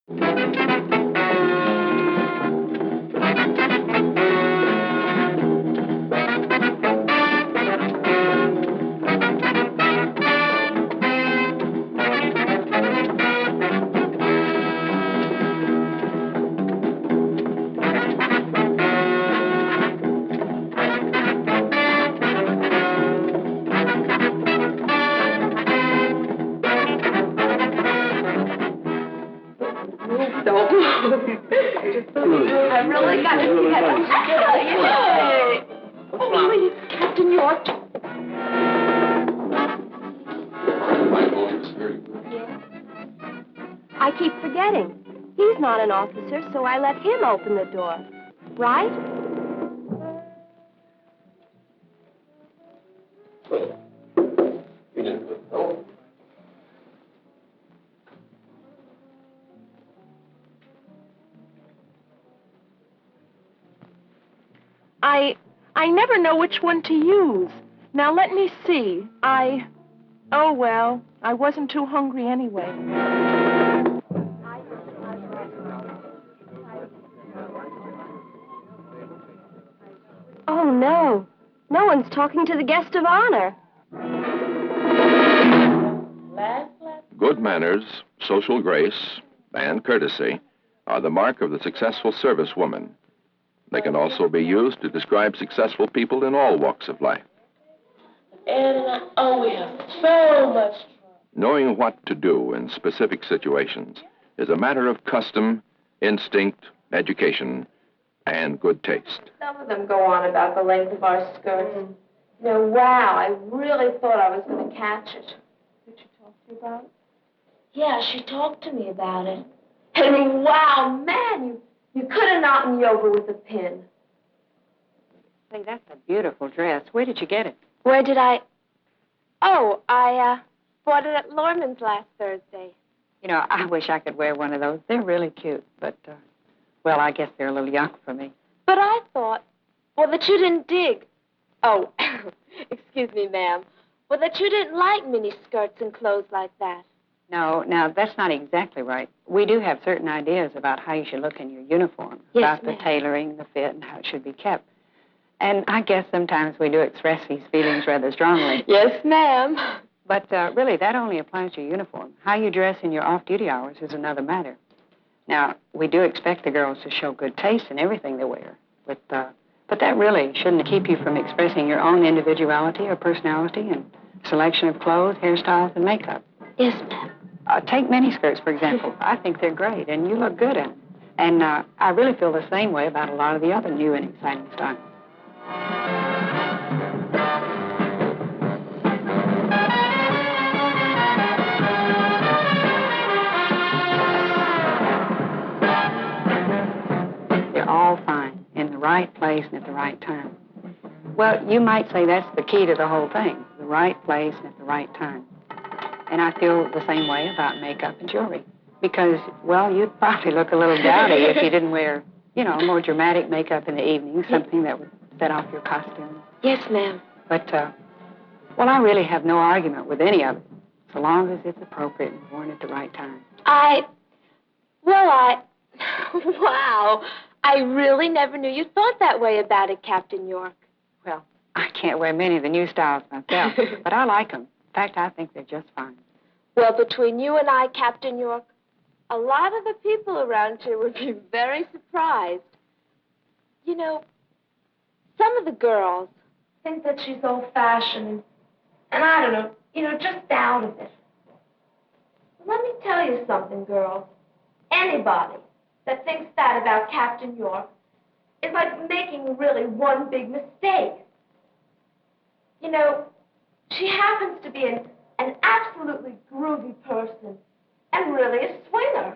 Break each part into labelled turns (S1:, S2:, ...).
S1: I really got to get Oh, it's Captain York.
S2: I keep forgetting. He's not an officer, so I let him open the door. Right? I never know which one to use. Now, let me see. Oh, well, I wasn't too hungry anyway. Oh, no. No one's talking to the guest of honor.
S3: Good manners, social grace, and courtesy are the mark of the successful servicewoman. They can also be used to describe successful people in all walks of life.
S1: Ed and I, we have so much trouble.
S3: Knowing what to do in specific situations is a matter of custom, instinct, education, and good taste.
S2: Some of them go on about the length of our skirts. Wow, I really thought I was going to catch it. Did she talk to you about it? Yeah, she talked to me about it. And wow, man, you could have knocked me over with a pin.
S4: Say, that's a beautiful dress. Where did you get it?
S2: Where did I... Oh, I bought it at Lorman's last Thursday.
S4: You know, I wish I could wear one of those. They're really cute, but, well, I guess they're a little young for me.
S2: But I thought, well, that you didn't dig. Oh, excuse me, ma'am. Well, that you didn't like mini skirts and clothes like that.
S4: No, now, that's not exactly right. We do have certain ideas about how you should look in your uniform,
S2: yes,
S4: about the tailoring, the fit, and how it should be kept. And I guess sometimes we do express these feelings rather strongly.
S2: Yes, ma'am.
S4: But really, that only applies to your uniform. How you dress in your off-duty hours is another matter. Now, we do expect the girls to show good taste in everything they wear. But that really shouldn't keep you from expressing your own individuality or personality and selection of clothes, hairstyles, and makeup.
S2: Yes, ma'am.
S4: Take miniskirts, for example. I think they're great, and you look good in them. And I really feel the same way about a lot of the other new and exciting styles. They're all fine, in the right place and at the right time. Well, you might say that's the key to the whole thing, the right place and at the right time. And I feel the same way about makeup and jewelry. Because, well, you'd probably look a little dowdy if you didn't wear, more dramatic makeup in the evening, something that would set off your costume.
S2: Yes, ma'am.
S4: But, well, I really have no argument with any of it, so long as it's appropriate and worn at the right time.
S2: Wow, I really never knew you thought that way about it, Captain York.
S4: Well, I can't wear many of the new styles myself, but I like them. In fact, I think they're just fine.
S2: Well, between you and I, Captain York, a lot of the people around here would be very surprised. Some of the girls think that she's old-fashioned, and I don't know, just out of it. Let me tell you something, girls. Anybody that thinks that about Captain York is like making really one big mistake. She happens to be an absolutely groovy person and really a swinger.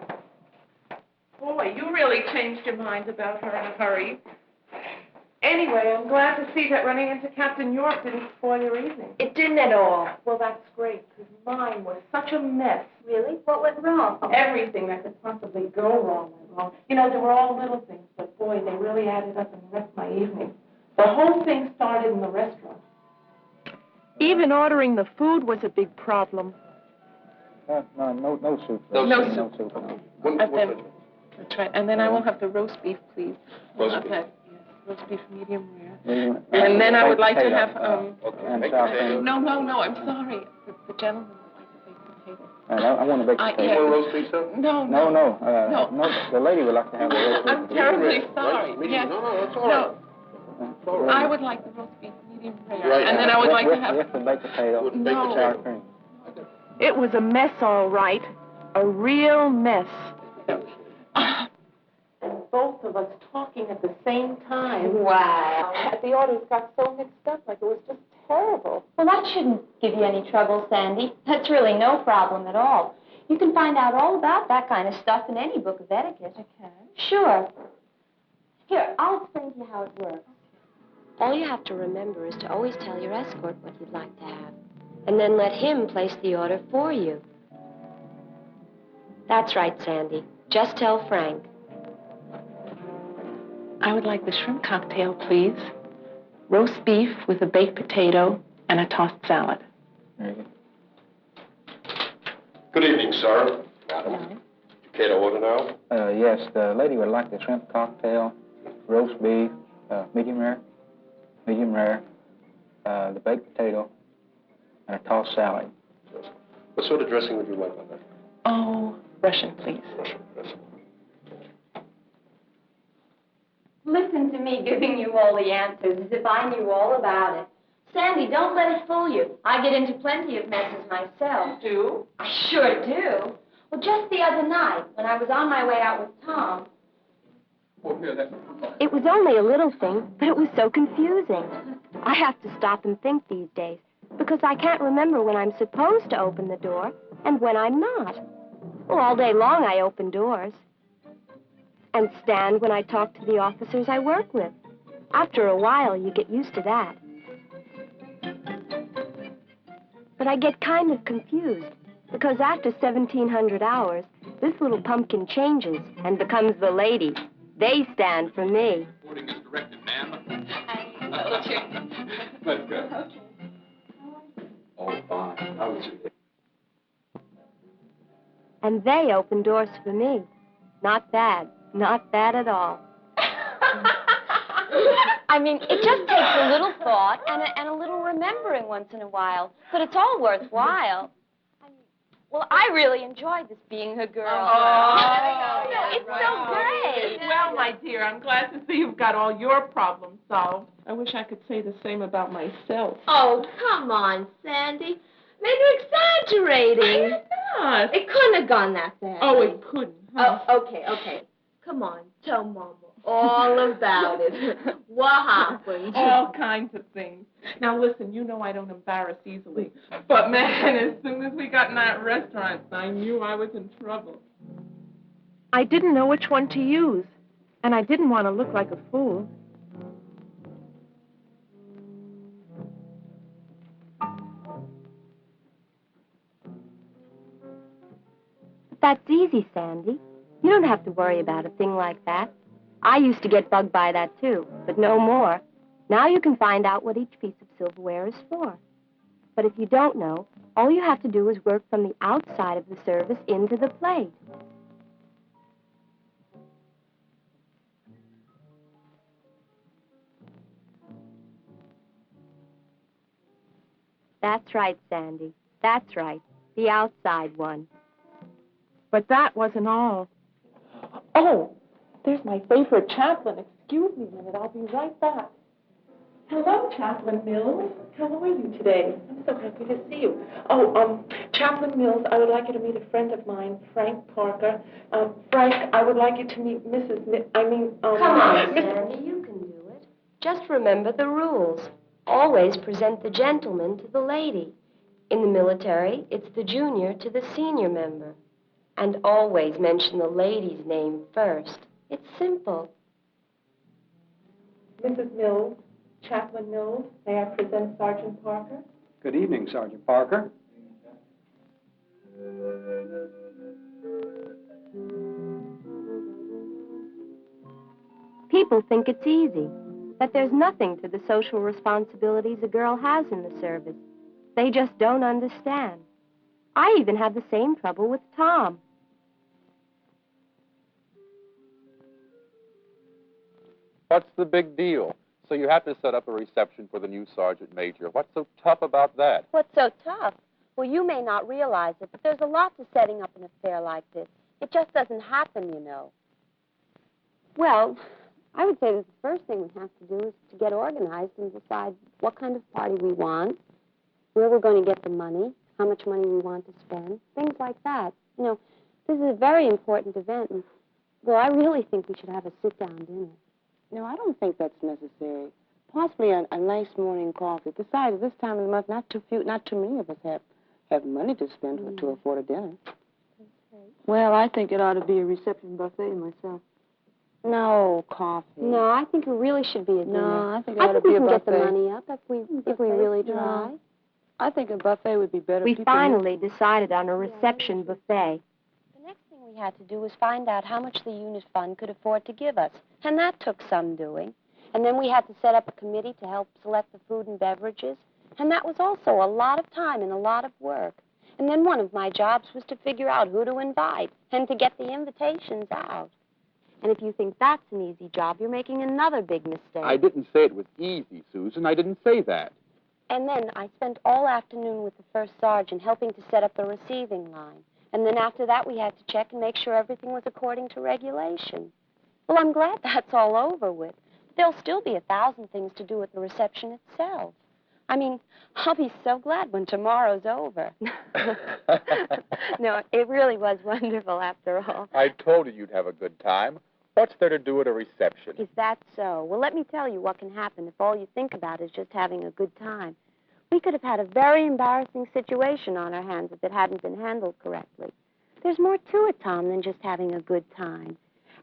S1: Boy, you really changed your mind about her in a hurry. Anyway, I'm glad to see that running into Captain York didn't spoil your evening.
S2: It didn't at all.
S1: Well, that's great, because mine was such a mess.
S2: Really? What went wrong?
S1: Everything that could possibly go wrong went wrong. They were all little things, but boy, they really added up and wrecked my evening. The whole thing started in the restaurant.
S5: Even ordering the food was a big problem. No soup.
S1: No soup.
S5: No soup. No.
S1: And then, that's right. And then I will have the roast beef, please.
S3: Roast
S1: I'll
S3: beef.
S1: have that, yes, roast beef medium rare.
S5: Medium,
S1: And then I would like to
S5: potato,
S1: have,
S5: and sour cream.
S1: no, I'm sorry. The gentleman would like the baked potato.
S5: I want a baked potato.
S1: Yeah.
S3: roast beef, sir?
S1: No.
S5: No, the lady would like to have the roast beef.
S1: I'm terribly sorry. Yes.
S3: No, that's all right.
S1: No, I would like the roast beef medium rare.
S3: Right.
S1: And then I would like to have...
S5: With the baked potato,
S3: With the
S1: baked
S5: and sour cream.
S1: It was a mess, all right. A real mess. And both of us talking at the same time.
S2: Wow.
S1: The orders got so mixed up, like it was just terrible.
S2: Well, that shouldn't give you any trouble, Sandy. That's really no problem at all. You can find out all about that kind of stuff in any book of etiquette.
S1: I can?
S2: Sure. Here, I'll explain to you how it works. All you have to remember is to always tell your escort what you'd like to have, and then let him place the order for you. That's right, Sandy. Just tell Frank.
S1: I would like the shrimp cocktail, please. Roast beef with a baked potato and a tossed salad.
S5: Very good.
S3: Good evening, sir. Madam. You care to order now?
S5: Yes, the lady would like the shrimp cocktail, roast beef, medium rare, the baked potato, and a tossed salad.
S3: What sort of dressing would you like on that?
S1: Oh, Russian, please.
S3: Russian.
S2: Listen to me giving you all the answers as if I knew all about it. Sandy, don't let it fool you. I get into plenty of messes myself.
S1: Do?
S2: I sure do. Well, just the other night, when I was on my way out with Tom... It was only a little thing, but it was so confusing. I have to stop and think these days, because I can't remember when I'm supposed to open the door and when I'm not. Well, all day long I open doors. And stand when I talk to the officers I work with. After a while, you get used to that. But I get kind of confused, because after 1,700 hours, this little pumpkin changes and becomes the lady. They stand for me.
S6: Reporting is directed, ma'am.
S3: Let's go. Oh, fine. How was it?
S2: And they open doors for me. Not bad. Not bad at all. I mean, it just takes a little thought and a little remembering once in a while. But it's all worthwhile. Well, I really enjoyed this being a girl.
S1: Oh,
S2: it's so great.
S1: Well, my dear, I'm glad to see you've got all your problems solved. I wish I could say the same about myself.
S2: Oh, come on, Sandy. Maybe you're exaggerating.
S1: Not.
S2: It couldn't have gone that bad.
S1: Oh, it couldn't. Huh?
S2: Oh, okay. Come on, tell Mama all about it. What happened?
S1: All kinds of things. Now, listen, you know I don't embarrass easily. But, man, as soon as we got in that restaurant, I knew I was in trouble. I didn't know which one to use, and I didn't want to look like a fool.
S2: That's easy, Sandy. You don't have to worry about a thing like that. I used to get bugged by that, too, but no more. Now you can find out what each piece of silverware is for. But if you don't know, all you have to do is work from the outside of the service into the plate. That's right, Sandy. That's right. The outside one.
S1: But that wasn't all. Oh, there's my favorite chaplain. Excuse me a minute. I'll be right back. Hello, Chaplain Mills. How are you today? I'm so happy to see you. Oh, Chaplain Mills, I would like you to meet a friend of mine, Frank Parker. Frank, I would like you to meet Mrs.
S2: Come on, Sandy, you can do it. Just remember the rules. Always present the gentleman to the lady. In the military, it's the junior to the senior member. And always mention the lady's name first. It's simple.
S1: Mrs. Mills, Chaplain Mills, may I present Sergeant Parker?
S5: Good evening, Sergeant Parker.
S2: People think it's easy, that there's nothing to the social responsibilities a girl has in the service. They just don't understand.
S7: I even have the same trouble with Tom.
S6: What's the big deal? So you have to set up a reception for the new sergeant major. What's so tough about that?
S7: What's so tough? Well, you may not realize it, but there's a lot to setting up an affair like this. It just doesn't happen, you know. Well, I would say that the first thing we have to do is to get organized and decide what kind of party we want, where we're going to get the money, how much money we want to spend, things like that. You know, this is a very important event, and, well, I really think we should have a sit-down dinner.
S8: No, I don't think that's necessary. Possibly a nice morning coffee. Besides, at this time of the month, not too many of us have money to spend to afford a dinner.
S1: Well, I think it ought to be a reception buffet myself.
S8: No, coffee.
S7: No, I think it really should be a dinner.
S8: No, I think it ought to be
S7: we
S8: a
S7: can get the
S8: buffet.
S7: money up if we really try.
S8: No. I think a buffet would be better.
S7: We
S8: People
S7: finally decided on a reception buffet.
S2: The next thing we had to do was find out how much the unit fund could afford to give us.
S7: And that took some doing. And then we had to set up a committee to help select the food and beverages. And that was also a lot of time and a lot of work. And then one of my jobs was to figure out who to invite and to get the invitations out. And if you think that's an easy job, you're making another big mistake.
S6: I didn't say it was easy, Susan. I didn't say that.
S7: And then I spent all afternoon with the first sergeant helping to set up the receiving line. And then after that, we had to check and make sure everything was according to regulation. Well, I'm glad that's all over with. There'll still be 1,000 things to do at the reception itself. I mean, I'll be so glad when tomorrow's over. No, it really was wonderful after all.
S6: I told you you'd have a good time. What's there to do at a reception?
S7: Is that so? Well, let me tell you what can happen if all you think about is just having a good time. We could have had a very embarrassing situation on our hands if it hadn't been handled correctly. There's more to it, Tom, than just having a good time.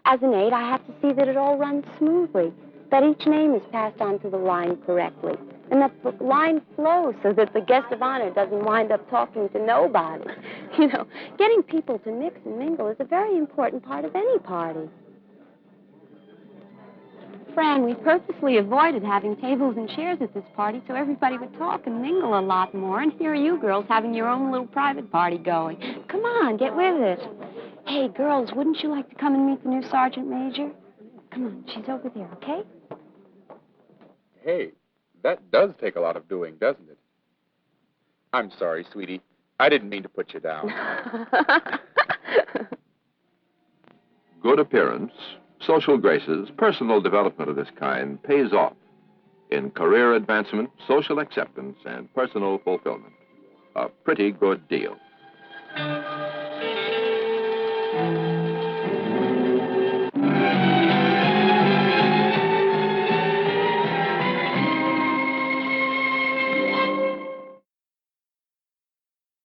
S7: As an aide, I have to see that it all runs smoothly, that each name is passed on to the line correctly, and that the line flows so that the guest of honor doesn't wind up talking to nobody. You know, getting people to mix and mingle is a very important part of any party. Fran, we purposely avoided having tables and chairs at this party so everybody would talk and mingle a lot more, and here are you girls having your own little private party going. Come on, get with it. Hey, girls, wouldn't you like to come and meet the new sergeant major? Come on, she's over there, okay?
S6: Hey, that does take a lot of doing, doesn't it? I'm sorry, sweetie. I didn't mean to put you down.
S3: Good appearance, social graces, personal development of this kind pays off in career advancement, social acceptance, and personal fulfillment. A pretty good deal.